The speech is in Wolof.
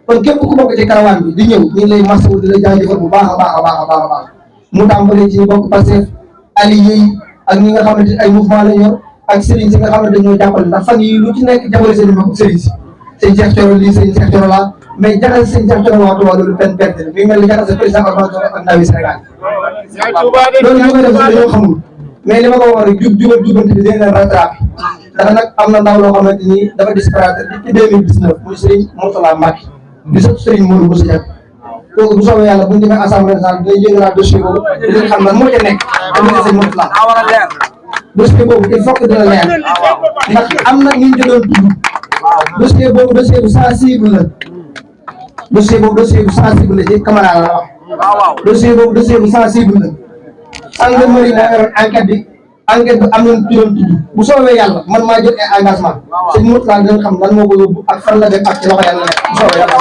kon képp ku bokk ci karawaan bi di ñëw ñu ngi lay masawu di la jaajëfal bu baax a baax a baax a baax a baax mu tàmbalee ci bokk Pastef alliés yi ak ñi nga xamante ay mouvement la yor ak sëriñ si nga xamante dañoo jàppale ndax fan yi lu ci nekk jàppale seen mbokk sëriñ si sëñ Cheikh Thioro lii sëñ Cheikh Thioro laa mais jaxase sëñ Cheikh Thioro waa Touba loolu benn perte mi ngi mel ni jaxase président Ousmane Sonko ak ndawi Sénégal loolu ñu koy def dañoo xamul mais li ma ko wax rek jubal jubante bi dañ leen rattrapé ndax nag am na ndaw loo xamante ni dafa disparaître depuis 2019 muy Serigne Mourtala Mbacké di sëpp Serigne Modou Bousso Diagne kooku bu soobee yàlla bu ñu demee assemblée nationale dinañ jëngalaat dossier boobu dinañ xam lan moo ca nekk dama sëñ Mourtala dossier boobu il faut que dina leer ndax am na ñu doon tudd dossier boobu dossier bu sensible la dossier boobu dossier bu sensible la ci camarade la wax dossier boobu dossier bu sensible la gendarmerie moo yoroon enquête bi enquête bi am nañu ci doon tudd bu soobee yàlla man maa jël ay engagement sëñ Mourtala dinañ xam lan moo ko yóbbu ak fan la dem ak ci loxo yàlla nekk bu soobee yàlla